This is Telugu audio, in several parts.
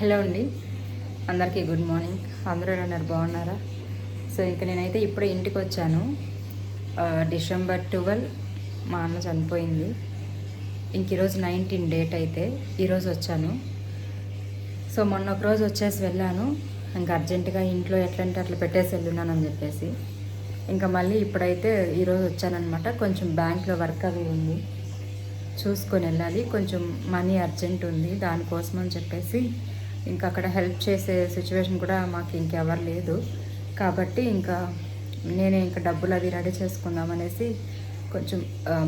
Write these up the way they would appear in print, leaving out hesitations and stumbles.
హలో అండి, అందరికీ గుడ్ మార్నింగ్. అందరూ ఎలా ఉన్నారు? బాగున్నారా? సో ఇంకా నేనైతే ఇప్పుడే ఇంటికి వచ్చాను. డిసెంబర్ 12 మా అన్న చనిపోయింది. ఇంక ఈరోజు 19 డేట్ అయితే ఈరోజు వచ్చాను. సో మొన్న ఒక రోజు వచ్చేసి వెళ్ళాను. ఇంకా అర్జెంటుగా ఇంట్లో ఎట్లంటే అట్లా పెట్టేసి వెళ్ళున్నానని చెప్పేసి ఇంకా మళ్ళీ ఇప్పుడైతే ఈరోజు వచ్చానమాట. కొంచెం బ్యాంక్లో వర్క్ అవి ఉంది, చూసుకొని వెళ్ళాలి. కొంచెం మనీ అర్జెంట్ ఉంది, దానికోసం అని చెప్పేసి ఇంకా అక్కడ హెల్ప్ చేసే సిచ్యువేషన్ కూడా మాకు ఇంకెవరు లేదు కాబట్టి ఇంకా నేనే ఇంకా డబ్బులు అది రెడీ చేసుకుందామనేసి కొంచెం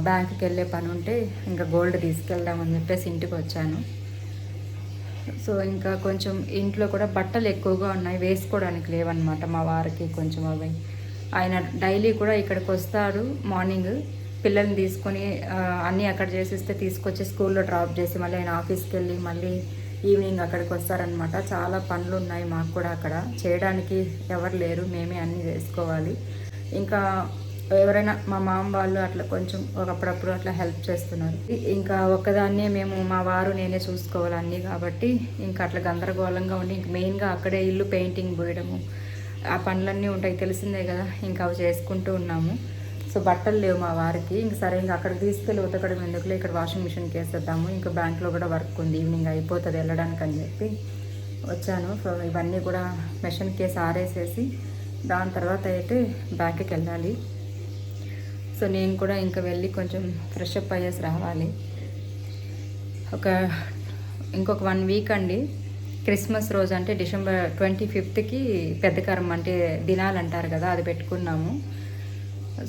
బ్యాంక్కి వెళ్ళే పని ఉంటే ఇంకా గోల్డ్ తీసుకెళ్దామని చెప్పేసి ఇంటికి వచ్చాను. సో ఇంకా కొంచెం ఇంట్లో కూడా బట్టలు ఎక్కువగా ఉన్నాయి, వేసుకోవడానికి లేవన్నమాట మా వారికి. కొంచెం అవి ఆయన డైలీ కూడా ఇక్కడికి వస్తాడు మార్నింగ్, పిల్లల్ని తీసుకొని అన్నీ అక్కడ చేసిస్తే తీసుకొచ్చి స్కూల్లో డ్రాప్ చేసి మళ్ళీ ఆయన ఆఫీస్కి వెళ్ళి మళ్ళీ ఈవినింగ్ అక్కడికి వస్తారనమాట. చాలా పనులు ఉన్నాయి మాకు కూడా, అక్కడ చేయడానికి ఎవరు లేరు, మేమే అన్నీ చేసుకోవాలి. ఇంకా ఎవరైనా మా మామ వాళ్ళు అట్లా కొంచెం ఒకప్పుడప్పుడు అట్లా హెల్ప్ చేస్తున్నారు. ఇంకా ఒక్కదాన్నే మేము, మా వారు నేనే చూసుకోవాలి అన్నీ కాబట్టి ఇంకా అట్లా గందరగోళంగా ఉండి ఇంక మెయిన్గా అక్కడే ఇల్లు పెయింటింగ్ పోయడము ఆ పనులన్నీ ఉంటాయి, తెలిసిందే కదా. ఇంకా అవి చేసుకుంటూ ఉన్నాము. సో బట్టలు లేవు మా వారికి. ఇంక సరే ఇంకా అక్కడికి తీసుకెళ్ళి ఉతకడం ఎందుకులే, ఇక్కడ వాషింగ్ మిషన్కి వేసేద్దాము, ఇంకా బ్యాంక్లో కూడా వర్క్ ఉంది, ఈవినింగ్ అయిపోతుంది వెళ్ళడానికి అని చెప్పి వచ్చాను. సో ఇవన్నీ కూడా మిషన్కి వేసి ఆరేసేసి దాని తర్వాత అయితే బ్యాంక్కి వెళ్ళాలి. సో నేను కూడా ఇంకా వెళ్ళి కొంచెం ఫ్రెష్ అప్ అయ్యేసి రావాలి. ఇంకొక 1 వీక్ అండి, క్రిస్మస్ రోజు అంటే డిసెంబర్ 25కి పెద్ద కర్మ అంటే దినాలు అంటారు కదా, అది పెట్టుకున్నాము.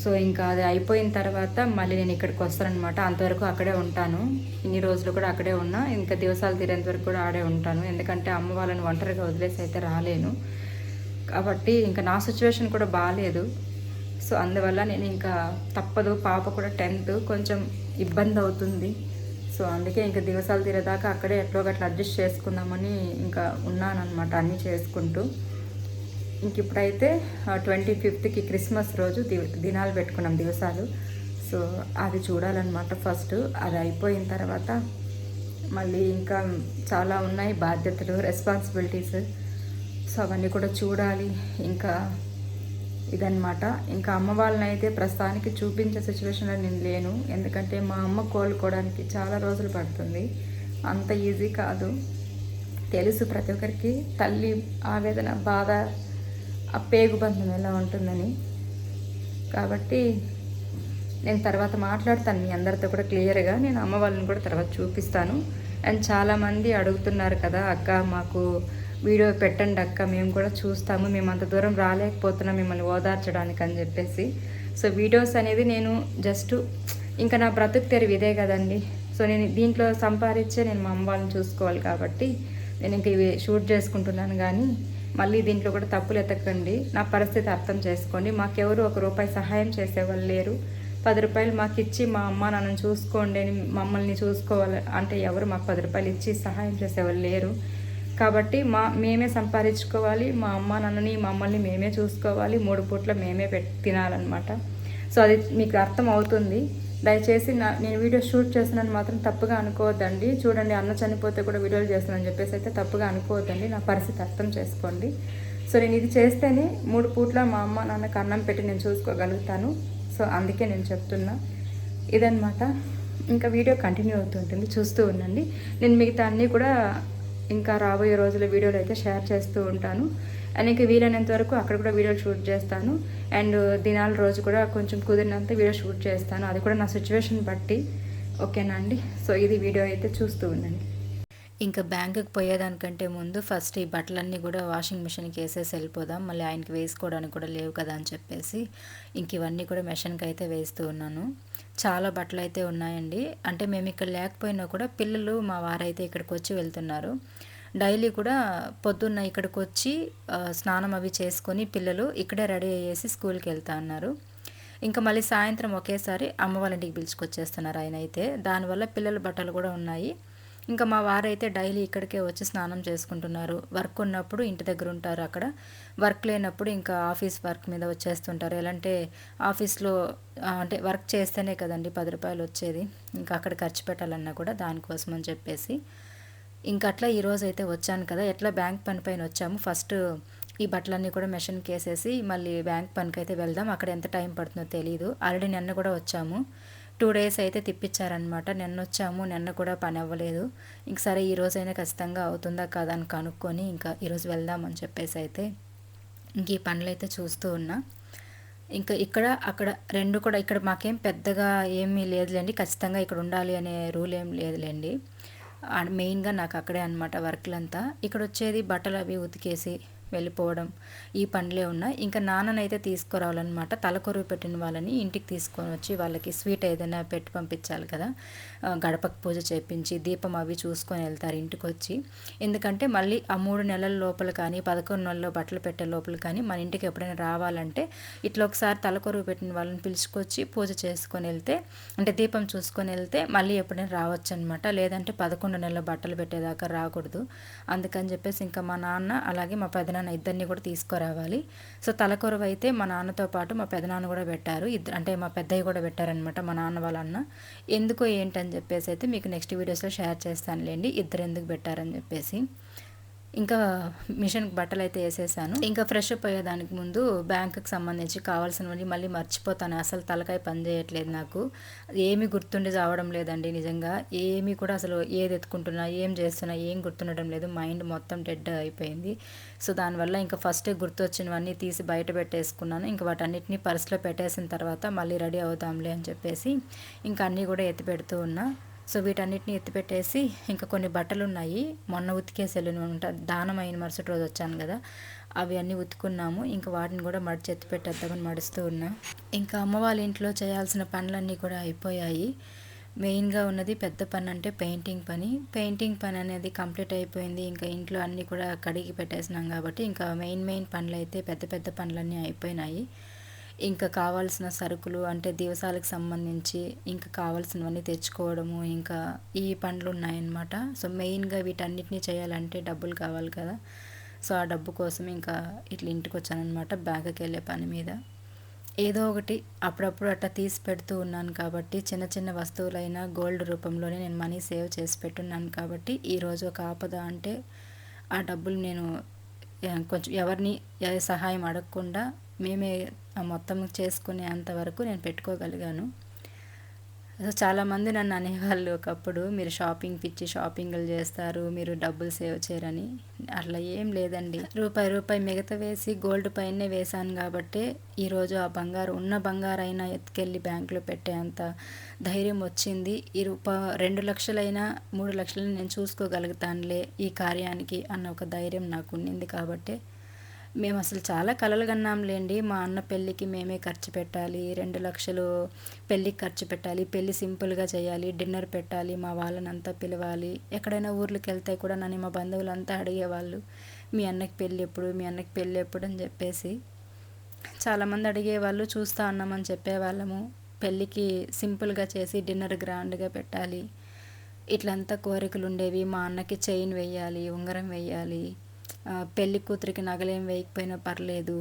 సో ఇంకా అది అయిపోయిన తర్వాత మళ్ళీ నేను ఇక్కడికి వస్తానమాట. అంతవరకు అక్కడే ఉంటాను, ఇన్ని రోజులు కూడా అక్కడే ఉన్నా, ఇంకా దివసాలు తీరేంత వరకు కూడా ఆడే ఉంటాను. ఎందుకంటే అమ్మ వాళ్ళని ఒంటరిగా వదిలేసి అయితే రాలేను కాబట్టి ఇంకా నా సిచ్యువేషన్ కూడా బాగాలేదు. సో అందువల్ల నేను ఇంకా తప్పదు, పాప కూడా 10th, కొంచెం ఇబ్బంది అవుతుంది. సో అందుకే ఇంకా దివసాలు తీరేదాకా అక్కడే ఎట్లో గట్లా అడ్జస్ట్ చేసుకుందామని ఇంకా ఉన్నానన్నమాట, అన్నీ చేసుకుంటూ. ఇంక ఇప్పుడైతే 25కి క్రిస్మస్ రోజు దినాలు పెట్టుకున్నాం, దివసాలు. సో అది చూడాలన్నమాట ఫస్ట్. అది అయిపోయిన తర్వాత మళ్ళీ ఇంకా చాలా ఉన్నాయి బాధ్యతలు, రెస్పాన్సిబిలిటీస్. సో అవన్నీ కూడా చూడాలి. ఇంకా ఇదన్నమాట. ఇంకా అమ్మ వాళ్ళని అయితే ప్రస్తుతానికి చూపించే సిచ్యువేషన్లో నేను లేను, ఎందుకంటే మా అమ్మ కోలుకోవడానికి చాలా రోజులు పడుతుంది, అంత ఈజీ కాదు. తెలుసు ప్రతి ఒక్కరికి తల్లి ఆవేదన, బాధ, ఆ పేగుబంధం ఎలా ఉంటుందని. కాబట్టి నేను తర్వాత మాట్లాడతాను మీ అందరితో కూడా క్లియర్గా. నేను అమ్మ వాళ్ళని కూడా తర్వాత చూపిస్తాను. అండ్ చాలామంది అడుగుతున్నారు కదా, అక్క మాకు వీడియో పెట్టండి అక్క, మేము కూడా చూస్తాము, మేము అంత దూరం రాలేకపోతున్నాం మిమ్మల్ని ఓదార్చడానికి అని చెప్పేసి. సో వీడియోస్ అనేది నేను జస్ట్ ఇంకా నా బ్రతుకు తెరువు ఇదే కదండి. సో నేను దీంట్లో సంపాదించే నేను మా అమ్మ వాళ్ళని చూసుకోవాలి కాబట్టి నేను ఇంక ఇవి షూట్ చేసుకుంటున్నాను. కానీ మళ్ళీ దీంట్లో కూడా తప్పులు ఎత్తకండి, నా పరిస్థితి అర్థం చేసుకోండి. మాకెవరు ₹1 సహాయం చేసేవాళ్ళు లేరు. 10 రూపాయలు మాకు ఇచ్చి మా అమ్మ నాన్నని చూసుకోండి అని, మమ్మల్ని చూసుకోవాలి అంటే ఎవరు మాకు 10 రూపాయలు ఇచ్చి సహాయం చేసేవాళ్ళు లేరు. కాబట్టి మేమే సంపాదించుకోవాలి, మా అమ్మ నాన్నని మమ్మల్ని మేమే చూసుకోవాలి, 3 పూట్ల మేమే తినాలన్నమాట. సో అది మీకు అర్థం అవుతుంది. దయచేసి నేను వీడియో షూట్ చేస్తున్నాను మాత్రం తప్పుగా అనుకోవద్దండి. చూడండి, అన్న చనిపోతే కూడా వీడియోలు చేస్తున్నానని చెప్పేసి అయితే తప్పుగా అనుకోవద్దండి, నా పరిస్థితి అర్థం చేసుకోండి. సో నేను ఇది చేస్తేనే 3 పూట్ల మా అమ్మ నాన్నకు అన్నం పెట్టి నేను చూసుకోగలుగుతాను. సో అందుకే నేను చెప్తున్నా, ఇదన్నమాట. ఇంకా వీడియో కంటిన్యూ అవుతుంటుంది, చూస్తూ ఉండండి. నేను మిగతా అన్నీ కూడా ఇంకా రాబోయే రోజుల్లో వీడియోలు అయితే షేర్ చేస్తూ ఉంటాను. అండ్ ఇంకా వీలైనంత వరకు అక్కడ కూడా వీడియోలు షూట్ చేస్తాను. అండ్ దినాల రోజు కూడా కొంచెం కుదిరినంత వీడియో షూట్ చేస్తాను, అది కూడా నా సిచ్యువేషన్ బట్టి. ఓకేనా అండి? సో ఇది వీడియో అయితే చూస్తూ ఉండండి. ఇంకా బ్యాంకుకి పోయేదానికంటే ముందు ఫస్ట్ ఈ బట్టలన్నీ కూడా వాషింగ్ మిషన్కి వేసేసి వెళ్ళిపోదాం, మళ్ళీ ఆయనకి వేసుకోవడానికి కూడా లేవు కదా అని చెప్పేసి ఇంక ఇవన్నీ కూడా మిషన్కి అయితే వేస్తూ ఉన్నాను. చాలా బట్టలు అయితే ఉన్నాయండి. అంటే మేము ఇక్కడ లేకపోయినా కూడా పిల్లలు మా వారైతే ఇక్కడికి వచ్చి వెళ్తున్నారు. డైలీ కూడా పొద్దున్న ఇక్కడికి వచ్చి స్నానం అవి చేసుకొని పిల్లలు ఇక్కడే రెడీ అయ్యేసి స్కూల్కి వెళ్తా ఉన్నారు. ఇంకా మళ్ళీ సాయంత్రం ఒకేసారి అమ్మ వాళ్ళ ఇంటికి పిలుచుకొచ్చేస్తున్నారు ఆయన అయితే. దానివల్ల పిల్లల బట్టలు కూడా ఉన్నాయి. ఇంకా మా వారైతే డైలీ ఇక్కడికే వచ్చి స్నానం చేసుకుంటున్నారు. వర్క్ ఉన్నప్పుడు ఇంటి దగ్గర ఉంటారు, అక్కడ వర్క్ లేనప్పుడు ఇంకా ఆఫీస్ వర్క్ మీద వచ్చేస్తుంటారు. ఎలా అంటే ఆఫీస్లో అంటే వర్క్ చేస్తేనే కదండి 10 రూపాయలు వచ్చేది, ఇంకా అక్కడ ఖర్చు పెట్టాలన్నా కూడా దానికోసం అని చెప్పేసి ఇంకా అట్లా ఈరోజు అయితే వచ్చాను కదా, ఎట్లా బ్యాంక్ పని పైన వచ్చాము. ఫస్ట్ ఈ బట్టలన్నీ కూడా మెషిన్కి వేసేసి మళ్ళీ బ్యాంక్ పనికి అయితే వెళ్దాం. అక్కడ ఎంత టైం పడుతుందో తెలియదు. ఆల్రెడీ నిన్న కూడా వచ్చాము, 2 డేస్ అయితే తిప్పించారనమాట. నిన్న వచ్చాము, నిన్న కూడా పని అవ్వలేదు. ఇంక సరే ఈ రోజైనా ఖచ్చితంగా అవుతుందా కాదా అని కనుక్కొని ఇంకా ఈరోజు వెళ్దామని చెప్పేసి అయితే ఇంక ఈ పనులు అయితే చూస్తూ ఉన్నా. ఇంకా ఇక్కడ అక్కడ రెండు కూడా, ఇక్కడ మాకేం పెద్దగా ఏమీ లేదులేండి, ఖచ్చితంగా ఇక్కడ ఉండాలి అనే రూల్ ఏం లేదులేండి. మెయిన్గా నాకు అక్కడే అనమాట వర్క్లంతా. ఇక్కడ వచ్చేది బట్టలు అవి ఉతికేసి వెళ్ళిపోవడం, ఈ పనులే ఉన్నాయి. ఇంకా నాన్ననైతే తీసుకురావాలన్నమాట. తలకొరువు పెట్టిన వాళ్ళని ఇంటికి తీసుకొని వచ్చి వాళ్ళకి స్వీట్ ఏదైనా పెట్టి పంపించాలి కదా, గడపకు పూజ చేపించి దీపం అవి చూసుకొని వెళ్తారు ఇంటికి వచ్చి. ఎందుకంటే మళ్ళీ ఆ 3 నెలల లోపల కానీ 11 నెలల్లో బట్టలు పెట్టే లోపల కానీ మన ఇంటికి ఎప్పుడైనా రావాలంటే ఇట్లా ఒకసారి తలకొరువు పెట్టిన వాళ్ళని పిలుచుకొచ్చి పూజ చేసుకొని వెళ్తే, అంటే దీపం చూసుకొని వెళ్తే మళ్ళీ ఎప్పుడైనా రావచ్చు అనమాట. లేదంటే 11 నెలల బట్టలు పెట్టేదాకా రాకూడదు. అందుకని చెప్పేసి ఇంకా మా నాన్న అలాగే మా పెదనాన్న ఇద్దరిని కూడా తీసుకురావాలి. సో తలకొరువు అయితే మా నాన్నతో పాటు మా పెదనాన్న కూడా పెట్టారు. అంటే మా పెద్దయ్య కూడా పెట్టారనమాట, మా నాన్న వాళ్ళ అన్న. ఎందుకో ఏంటని చెప్పేసి అయితే మీకు నెక్స్ట్ వీడియోస్లో షేర్ చేస్తానులేండి, ఇద్దరు ఎందుకు పెట్టారని చెప్పేసి. ఇంకా మిషన్కి బట్టలు అయితే వేసేసాను. ఇంకా ఫ్రెష్ అప్ అయ్యేదానికి ముందు బ్యాంకుకి సంబంధించి కావాల్సినవన్నీ మళ్ళీ మర్చిపోతాను. అసలు తలకాయ పని చేయట్లేదు నాకు, ఏమీ గుర్తుండి చావడం లేదండి నిజంగా. ఏమీ కూడా అసలు ఏది ఎత్తుకుంటున్నా ఏం చేస్తున్నా ఏం గుర్తుండడం లేదు, మైండ్ మొత్తం డెడ్ అయిపోయింది. సో దానివల్ల ఇంకా ఫస్టే గుర్తొచ్చినవన్నీ తీసి బయట పెట్టేసుకున్నాను. ఇంకా వాటన్నిటిని పర్సులో పెట్టేసిన తర్వాత మళ్ళీ రెడీ అవుతాంలే అని చెప్పేసి ఇంకా అన్నీ కూడా ఎత్తి పెడుతూ ఉన్నా. సో వీటన్నిటిని ఎత్తిపెట్టేసి ఇంకా కొన్ని బట్టలు ఉన్నాయి, మొన్న ఉతికేసి వెళ్ళిన దానం అయిన మరుసటి రోజు వచ్చాను కదా, అవి అన్నీ ఉతుకున్నాము. ఇంకా వాటిని కూడా మడిచి ఎత్తి పెట్టేద్దామని మడుస్తూ ఉన్నా. ఇంకా అమ్మ వాళ్ళ ఇంట్లో చేయాల్సిన పనులన్నీ కూడా అయిపోయాయి. మెయిన్గా ఉన్నది పెద్ద పని అంటే పెయింటింగ్ పని అనేది కంప్లీట్ అయిపోయింది. ఇంకా ఇంట్లో అన్నీ కూడా కడిగి పెట్టేసినాం కాబట్టి ఇంకా మెయిన్ పనులు అయితే పెద్ద పెద్ద పనులన్నీ అయిపోయినాయి. ఇంకా కావాల్సిన సరుకులు అంటే దివసాలకు సంబంధించి ఇంకా కావాల్సినవన్నీ తెచ్చుకోవడము, ఇంకా ఈ పనులు ఉన్నాయన్నమాట. సో మెయిన్గా వీటన్నిటిని చేయాలంటే డబ్బులు కావాలి కదా. సో ఆ డబ్బు కోసం ఇంకా ఇట్లా ఇంటికి వచ్చానమాట, బ్యాంకుకి వెళ్ళే పని మీద. ఏదో ఒకటి అప్పుడప్పుడు అట్లా తీసి పెడుతూ ఉన్నాను కాబట్టి, చిన్న చిన్న వస్తువులైనా గోల్డ్ రూపంలోనే నేను మనీ సేవ్ చేసి పెట్టున్నాను కాబట్టి ఈరోజు ఒక ఆపద అంటే ఆ డబ్బులు నేను కొంచెం ఎవరిని సహాయం అడగకుండా మేమే మొత్తం చేసుకునే అంతవరకు నేను పెట్టుకోగలిగాను. సో చాలామంది నన్ను అనేవాళ్ళు ఒకప్పుడు, మీరు షాపింగ్ పిచ్చి షాపింగ్లు చేస్తారు, మీరు డబ్బులు సేవ్ చేయరని. అట్లా ఏం లేదండి, రూపాయి మిగతా వేసి గోల్డ్ పైనే వేశాను కాబట్టి ఈరోజు ఆ బంగారు ఉన్న బంగారు అయినా ఎత్తుకెళ్ళి బ్యాంకులో పెట్టే అంత ధైర్యం వచ్చింది. ఈ 2 లక్షలైనా 3 లక్షలైనా నేను చూసుకోగలుగుతానులే ఈ కార్యానికి అన్న ఒక ధైర్యం నాకు ఉండింది కాబట్టి మేము అసలు చాలా కలలు కన్నాంలేండి. మా అన్న పెళ్ళికి మేమే ఖర్చు పెట్టాలి, 2 లక్షలు పెళ్ళికి ఖర్చు పెట్టాలి, పెళ్ళి సింపుల్గా చేయాలి, డిన్నర్ పెట్టాలి, మా వాళ్ళనంతా పిలవాలి. ఎక్కడైనా ఊర్లకు వెళ్తే కూడా నన్ను మా బంధువులంతా అడిగేవాళ్ళు, మీ అన్నకి పెళ్ళి ఎప్పుడు అని చెప్పేసి చాలామంది అడిగేవాళ్ళు. చూస్తూ ఉన్నామని చెప్పేవాళ్ళము. పెళ్ళికి సింపుల్గా చేసి డిన్నర్ గ్రాండ్గా పెట్టాలి, ఇట్లంతా కోరికలు ఉండేవి. మా అన్నకి చైన్ వేయాలి, ఉంగరం వేయాలి, పెళ్లి కూతురికి నగలేం వేయకపోయినా పర్లేదు,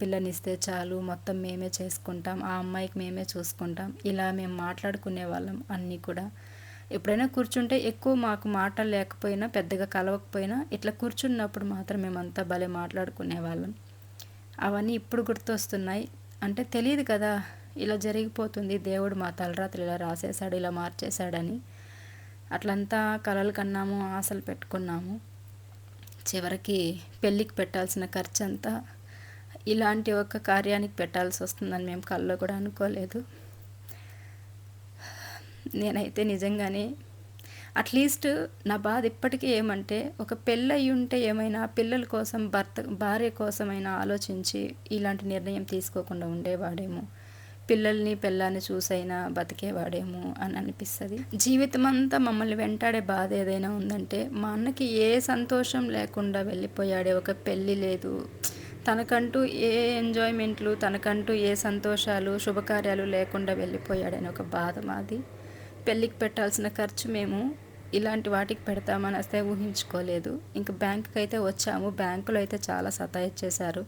పిల్లనిస్తే చాలు, మొత్తం మేమే చేసుకుంటాం, ఆ అమ్మాయికి మేమే చూసుకుంటాం, ఇలా మేము మాట్లాడుకునే వాళ్ళం అన్నీ కూడా. ఎప్పుడైనా కూర్చుంటే ఎక్కువ మాకు మాటలు లేకపోయినా పెద్దగా కలవకపోయినా ఇట్లా కూర్చున్నప్పుడు మాత్రం మేమంతా భలే మాట్లాడుకునే వాళ్ళం. అవన్నీ ఇప్పుడు గుర్తొస్తున్నాయి. అంటే తెలియదు కదా ఇలా జరిగిపోతుంది, దేవుడు మా తలరాత్రులు ఇలా రాసేశాడు, ఇలా మార్చేశాడని. అట్లంతా కలలు కన్నాము, ఆశలు పెట్టుకున్నాము. చివరికి పెళ్ళికి పెట్టాల్సిన ఖర్చు అంతా ఇలాంటి ఒక కార్యానికి పెట్టాల్సి వస్తుందని మేము కల్లో కూడా అనుకోలేదు. నేనైతే నిజంగానే అట్లీస్ట్ నా బాధ ఇప్పటికీ ఏమంటే, ఒక పెళ్ళయి ఉంటే ఏమైనా పిల్లల కోసం భార్య కోసమైనా ఆలోచించి ఇలాంటి నిర్ణయం తీసుకోకుండా ఉండేవాడేమో, పిల్లాన్ని చూసైనా బతికేవాడేమో అని అనిపిస్తుంది. జీవితం అంతా మమ్మల్ని వెంటాడే బాధ ఏదైనా ఉందంటే, మా అన్నకి ఏ సంతోషం లేకుండా వెళ్ళిపోయాడే. ఒక పెళ్ళి లేదు, తనకంటూ ఏ ఎంజాయ్మెంట్లు, తనకంటూ ఏ సంతోషాలు శుభకార్యాలు లేకుండా వెళ్ళిపోయాడని ఒక బాధ మాది. పెళ్ళికి పెట్టాల్సిన ఖర్చు మేము ఇలాంటి వాటికి పెడతామని అసలు ఊహించుకోలేదు. ఇంక బ్యాంకుకి అయితే వచ్చాము. బ్యాంకులో అయితే చాలా సతాయిచ్చేశారు.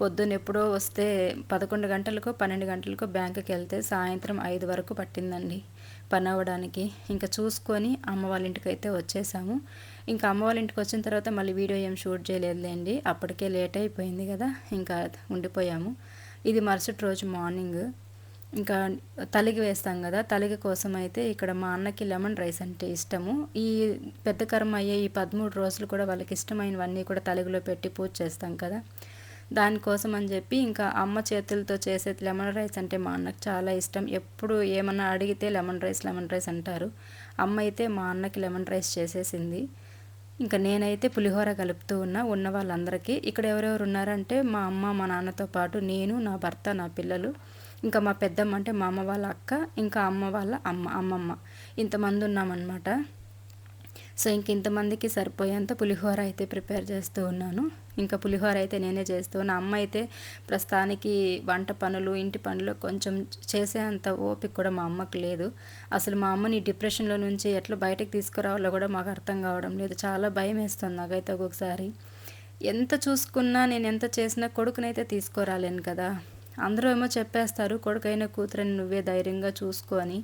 పొద్దున్న ఎప్పుడో వస్తే 11 గంటలకో 12 గంటలకో బ్యాంకుకి వెళ్తే సాయంత్రం 5 వరకు పట్టిందండి. పని అవ్వడానికి ఇంకా చూసుకొని అమ్మ వాళ్ళ ఇంటికి అయితే వచ్చేసాము. ఇంకా అమ్మ వాళ్ళ ఇంటికి వచ్చిన తర్వాత మళ్ళీ వీడియో ఏం షూట్ చేయలేదులేండి, అప్పటికే లేట్ అయిపోయింది కదా, ఇంకా ఉండిపోయాము. ఇది మరుసటి రోజు మార్నింగ్. ఇంకా తలిగి వేస్తాం కదా, తలిగి కోసం అయితే ఇక్కడ మా అన్నకి లెమన్ రైస్ అంటే ఇష్టము. ఈ పెద్ద కర్మ అయ్యే ఈ 13 రోజులు కూడా వాళ్ళకి ఇష్టమైనవన్నీ కూడా తలిగిలో పెట్టి పూజ చేస్తాం కదా, దానికోసం అని చెప్పి ఇంకా అమ్మ చేతులతో చేసే లెమన్ రైస్ అంటే మా అన్నకు చాలా ఇష్టం. ఎప్పుడు ఏమన్నా అడిగితే లెమన్ రైస్ అంటారు. అమ్మ అయితే మా అన్నకి లెమన్ రైస్ చేసేసింది. ఇంకా నేనైతే పులిహోర కలుపుతూ ఉన్న వాళ్ళందరికీ. ఇక్కడ ఎవరెవరు ఉన్నారంటే మా అమ్మ మా నాన్నతో పాటు నేను, నా భర్త, నా పిల్లలు, ఇంకా మా పెద్దమ్మ అంటే మా అమ్మ వాళ్ళ అక్క, ఇంకా అమ్మ వాళ్ళ అమ్మమ్మ, ఇంతమంది ఉన్నామన్నమాట. సో ఇంతమందికి సరిపోయేంత పులిహోర అయితే ప్రిపేర్ చేస్తూ ఉన్నాను. ఇంకా పులిహోర అయితే నేనే చేస్తూ ఉన్నా. అమ్మ అయితే ప్రస్తుతానికి వంట పనులు, ఇంటి పనులు కొంచెం చేసేంత ఓపిక కూడా మా అమ్మకు లేదు. అసలు మా అమ్మని డిప్రెషన్లో నుంచి ఎట్లా బయటకు తీసుకురావాలో కూడా మాకు అర్థం కావడం లేదు. చాలా భయం వేస్తుంది నాకైతే ఒక్కొక్కసారి. ఎంత చూసుకున్నా, నేను ఎంత చేసినా కొడుకునైతే తీసుకురాలేను కదా. అందరూ ఏమో చెప్పేస్తారు, కొడుకైనా కూతురని నువ్వే ధైర్యంగా చూసుకో అని.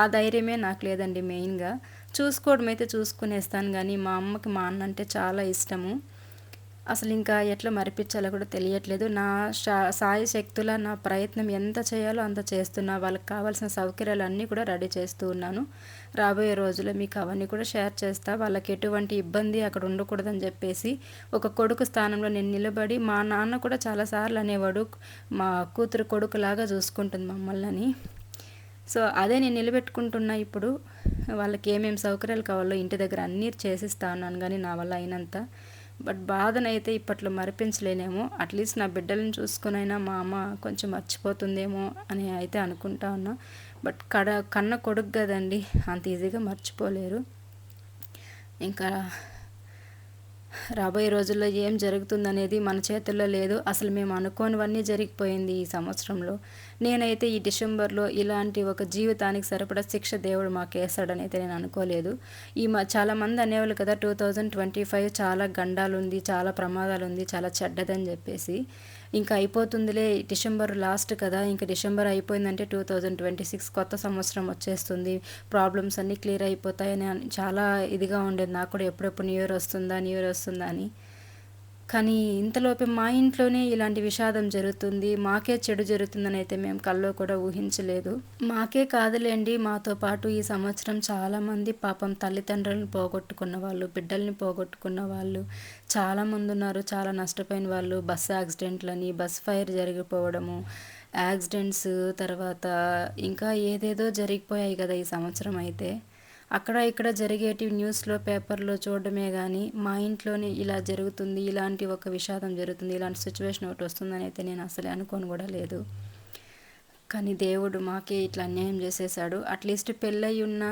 ఆ ధైర్యమే నాకు లేదండి. మెయిన్గా చూసుకోవడం అయితే చూసుకునేస్తాను, కానీ మా అమ్మకి మా అన్న అంటే చాలా ఇష్టము. అసలు ఇంకా ఎట్లా మరిపించాలో కూడా తెలియట్లేదు. నా సాయి శక్తుల నా ప్రయత్నం ఎంత చేయాలో అంత చేస్తున్నా. వాళ్ళకి కావాల్సిన సౌకర్యాలు అన్నీ కూడా రెడీ చేస్తూ ఉన్నాను. రాబోయే రోజుల్లో మీకు అవన్నీ కూడా షేర్ చేస్తా. వాళ్ళకి ఎటువంటి ఇబ్బంది అక్కడ ఉండకూడదని చెప్పేసి ఒక కొడుకు స్థానంలో నేను నిలబడి, మా నాన్న కూడా చాలాసార్లు అనేవాడు మా కూతురు కొడుకులాగా చూసుకుంటుంది మమ్మల్ని. సో అదే నేను నిలబెట్టుకుంటున్నా. ఇప్పుడు వాళ్ళకి ఏమేమి సౌకర్యాలు కావాలో ఇంటి దగ్గర అన్నీ చేసిస్తా ఉన్నాను, కానీ నా వల్ల అయినంత. బట్ బాధనైతే ఇప్పట్లో మరిపించలేనేమో. అట్లీస్ట్ నా బిడ్డలను చూసుకునైనా మా అమ్మ కొంచెం మర్చిపోతుందేమో అని అయితే అనుకుంటా ఉన్నా. బట్ కన్న కొడుకు కదండి, అంత ఈజీగా మర్చిపోలేరు. ఇంకా రాబోయే రోజుల్లో ఏం జరుగుతుందనేది మన చేతుల్లో లేదు. అసలు మేము అనుకోనివన్నీ జరిగిపోయింది ఈ సంవత్సరంలో. నేనైతే ఈ డిసెంబర్లో ఇలాంటి ఒక జీవితానికి సరిపడా శిక్ష దేవుడు మాకు వేస్తాడని అయితే నేను అనుకోలేదు. చాలామంది అనేవాళ్ళు కదా 2025 చాలా గండాలు ఉంది, చాలా ప్రమాదాలు ఉంది, చాలా చెడ్డదని చెప్పేసి. ఇంకా అయిపోతుందిలే, డిసెంబర్ లాస్ట్ కదా, ఇంకా డిసెంబర్ అయిపోయిందంటే 2026 కొత్త సంవత్సరం వచ్చేస్తుంది, ప్రాబ్లమ్స్ అన్నీ క్లియర్ అయిపోతాయని చాలా ఇదిగా ఉండేది నాకు కూడా. ఎప్పుడెప్పుడు న్యూ ఇయర్ వస్తుందా అని. కానీ ఇంతలోపే మా ఇంట్లోనే ఇలాంటి విషాదం జరుగుతుంది, మాకే చెడు జరుగుతుందని అయితే మేము కల్లో కూడా ఊహించలేదు. మాకే కాదులేండి, మాతో పాటు ఈ సంవత్సరం చాలామంది పాపం తల్లిదండ్రులను పోగొట్టుకున్న వాళ్ళు, బిడ్డల్ని పోగొట్టుకున్న వాళ్ళు చాలామంది ఉన్నారు. చాలా నష్టపోయిన వాళ్ళు, బస్ యాక్సిడెంట్లని, బస్ ఫైర్ జరిగిపోవడము, యాక్సిడెంట్స్, తర్వాత ఇంకా ఏదేదో జరిగిపోయాయి కదా ఈ సంవత్సరం అయితే. అక్కడ ఇక్కడ జరిగేటి న్యూస్లో, పేపర్లో చూడడమే కానీ మా ఇంట్లోనే ఇలా జరుగుతుంది, ఇలాంటి ఒక విషాదం జరుగుతుంది, ఇలాంటి సిచ్యువేషన్ ఒకటి వస్తుందని అయితే నేను అసలు అనుకోని కూడా లేదు. కానీ దేవుడు మాకే ఇట్లా అన్యాయం చేసేసాడు. అట్లీస్ట్ పెళ్ళయి ఉన్న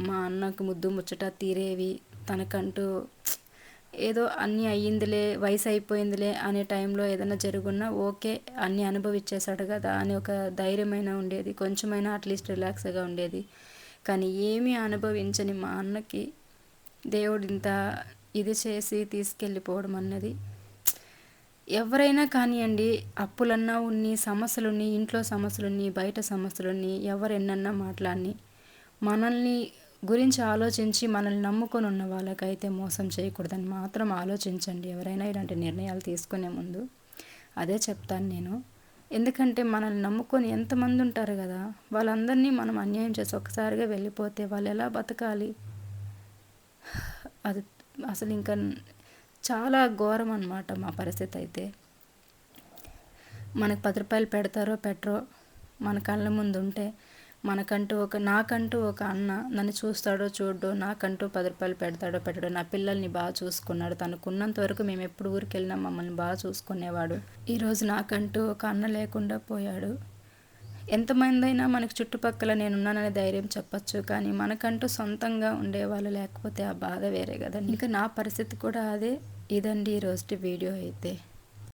మా అన్నకు ముద్దు ముచ్చట తీరేవి, తనకంటూ ఏదో అన్నీ అయ్యిందిలే, వయసు అయిపోయిందిలే అనే టైంలో ఏదైనా జరుగున్నా ఓకే, అన్నీ అనుభవించేశాడు కదా అని ఒక ధైర్యమైన ఉండేది, కొంచెమైనా అట్లీస్ట్ రిలాక్స్గా ఉండేది. కానీ ఏమీ అనుభవించని మా అన్నకి దేవుడు ఇంత ఇది చేసి తీసుకెళ్ళిపోవడం అన్నది. ఎవరైనా కానివ్వండి, అప్పులన్నా ఉన్ని, సమస్యలున్ని, ఇంట్లో సమస్యలున్ని, బయట సమస్యలున్ని, ఎవరెన్నన్నా మాట్లాడిని, మనల్ని గురించి ఆలోచించి మనల్ని నమ్ముకొని ఉన్న వాళ్ళకైతే మోసం చేయకూడదని మాత్రం ఆలోచించండి ఎవరైనా ఇలాంటి నిర్ణయాలు తీసుకునే ముందు. అదే చెప్తాను నేను. ఎందుకంటే మనల్ని నమ్ముకొని ఎంతమంది ఉంటారు కదా, వాళ్ళందరినీ మనం అన్యాయం చేసి ఒక్కసారిగా వెళ్ళిపోతే వాళ్ళు ఎలా బతకాలి? అది అసలు ఇంకా చాలా ఘోరం అన్నమాట మా పరిస్థితి అయితే. మనకు 10 రూపాయలు పెడతారో పెట్టరో మన కళ్ళ ముందు ఉంటే, నాకంటూ ఒక అన్న నన్ను చూస్తాడో చూడో, నాకంటూ 10 రూపాయలు పెడతాడో పెట్టడో, నా పిల్లల్ని బాగా చూసుకున్నాడు, తనకున్నంత వరకు మేము ఎప్పుడు ఊరికి వెళ్ళినా మమ్మల్ని బాగా చూసుకునేవాడు. ఈరోజు నాకంటూ ఒక అన్న లేకుండా పోయాడు. ఎంతమంది అయినా మనకు చుట్టుపక్కల నేనున్నాననే ధైర్యం చెప్పచ్చు, కానీ మనకంటూ సొంతంగా ఉండేవాళ్ళు లేకపోతే ఆ బాధ వేరే కదండి. ఇంకా నా పరిస్థితి కూడా అదే. ఇదండి ఈరోజు వీడియో అయితే.